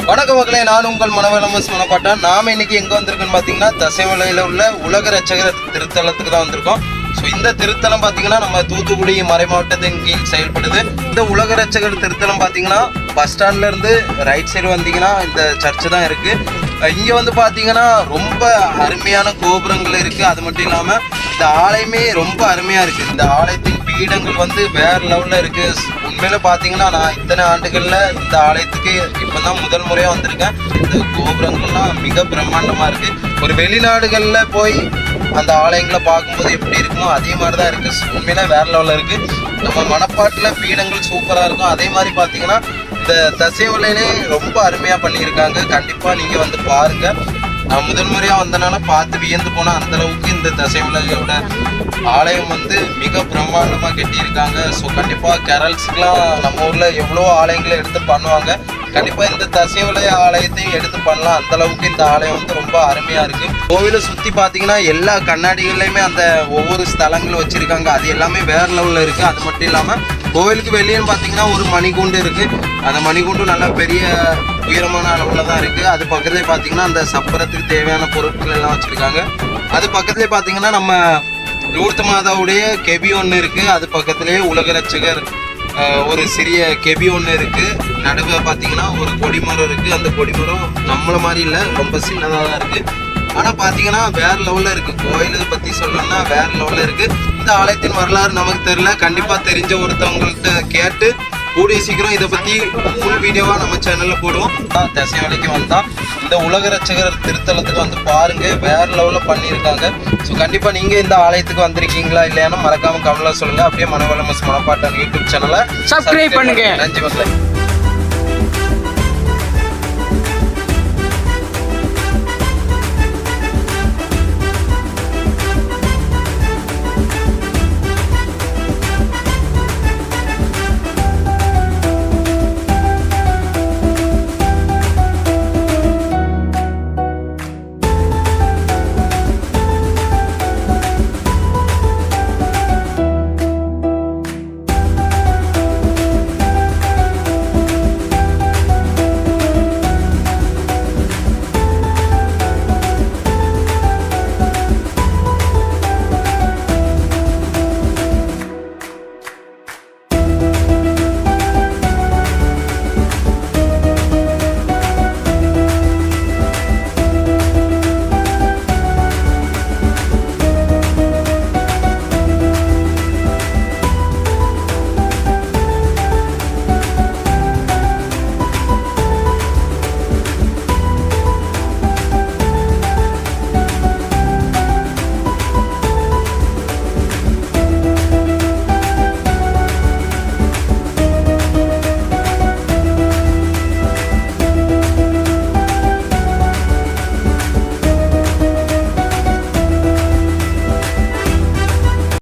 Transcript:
வணக்கம் மக்களே, நான் உங்கள் மனவளமஸ் மனப்பாட்டன். நாம இன்னைக்கு எங்க வந்திருக்கோன்னு பாத்தீங்கன்னா தசைவலையில உள்ள உலக ரட்சகர் திருத்தலத்துக்கு தான் வந்திருக்கோம். ஸோ இந்த திருத்தலம் பார்த்தீங்கன்னா நம்ம தூத்துக்குடி மறை மாவட்டத்தின் கீழ் செயல்படுது. இந்த உலக ரட்சகர் திருத்தலம் பார்த்தீங்கன்னா பஸ் ஸ்டாண்ட்ல இருந்து ரைட் சைடு வந்தீங்கன்னா இந்த சர்ச்சு தான் இருக்கு. இங்க வந்து பார்த்தீங்கன்னா ரொம்ப அருமையான கோபுரங்கள் இருக்கு. அது மட்டும் இல்லாம இந்த ஆலயமே ரொம்ப அருமையா இருக்கு. இந்த ஆலயத்தின் பீடங்கள் வந்து வேற லெவல்ல இருக்கு. உண்மையில பார்த்தீங்கன்னா நான் இத்தனை ஆண்டுகள்ல இந்த ஆலயத்துக்கு இப்பதான் முதல் முறையா வந்திருக்கேன். இந்த கோபுரங்கள்லாம் மிக பிரம்மாண்டமா இருக்கு. ஒரு வெளிநாடுகள்ல போய் அந்த ஆலயங்களை பார்க்கும்போது எப்படி இருக்குமோ அதே மாதிரி தான் இருக்கு. உண்மையில வேற லெவலில் இருக்கு. நம்ம மணப்பாட்டில் பீடங்கள் சூப்பராக இருக்கும். அதே மாதிரி பார்த்தீங்கன்னா இந்த தசைவலையிலே ரொம்ப அருமையாக பண்ணியிருக்காங்க. கண்டிப்பாக நீங்கள் வந்து பாருங்க. நான் முதல் முறையாக வந்தனால பார்த்து வியந்து போனால் அந்த அளவுக்கு இந்த தசைவலையோட ஆலயம் வந்து மிக பிரம்மாண்டமாக கட்டியிருக்காங்க. ஸோ கண்டிப்பாக கேரள்ஸ்க்குலாம் நம்ம ஊரில் எவ்வளோ ஆலயங்களை எடுத்து பண்ணுவாங்க. கண்டிப்பாக இந்த தசைவலை ஆலயத்தையும் எடுத்து பண்ணலாம். அந்த அளவுக்கு இந்த ஆலயம் வந்து ரொம்ப அருமையாக இருக்கு. கோவிலை சுற்றி பார்த்தீங்கன்னா எல்லா கண்ணாடிகள்லையுமே அந்த ஒவ்வொரு ஸ்தலங்களும் வச்சிருக்காங்க. அது எல்லாமே வேற லெவலில் இருக்கு. அது மட்டும் இல்லாமல் கோவிலுக்கு வெளியேன்னு பார்த்தீங்கன்னா ஒரு மணிக்கூண்டு இருக்கு. அந்த மணிக்கூண்டு நல்லா பெரிய உயரமான அளவில் தான் இருக்கு. அது பக்கத்துலேயே பார்த்தீங்கன்னா அந்த சப்பரத்துக்கு தேவையான பொருட்கள் எல்லாம் வச்சிருக்காங்க. அது பக்கத்துலேயே பார்த்தீங்கன்னா நம்ம லூர்து மாதாவுடைய கெபி ஒன்று இருக்கு. அது பக்கத்துலேயே உலக ரட்சகர் ஒரு சிறிய கெபி ஒன்று இருக்கு. நடுவில் பார்த்தீங்கன்னா ஒரு கொடிமரம் இருக்கு. அந்த கொடிமரம் நம்மள மாதிரி இல்லை, ரொம்ப சின்னதாக தான் இருக்கு. ஆனால் பார்த்தீங்கன்னா வேற லெவலில் இருக்கு. கோயிலை பற்றி சொல்லணும்னா வேற லெவலில் இருக்கு. இந்த ஆலயத்தின் வரலாறு நமக்கு தெரியல. கண்டிப்பாக தெரிஞ்ச ஒருத்தவங்கள்ட்ட கேட்டு கூடிய சீக்கிரம் இதை பற்றி ஃபுல் வீடியோவாக நம்ம சேனலில் போடுவோம். தசைவலைக்கு வந்தால் இந்த உலக ரட்சகர் திருத்தலத்துக்கு வந்து பாருங்க, வேற லெவலில் பண்ணியிருக்காங்க. ஸோ கண்டிப்பாக நீங்கள் இந்த ஆலயத்துக்கு வந்திருக்கீங்களா இல்லையானா மறக்காம கமெண்ட்ல சொல்லுங்க. அப்படியே மனவளமஸ் மனப்பாட்டன் யூடியூப் சேனலை சப்ஸ்கிரைப் பண்ணுங்க. நன்றி மக்களே.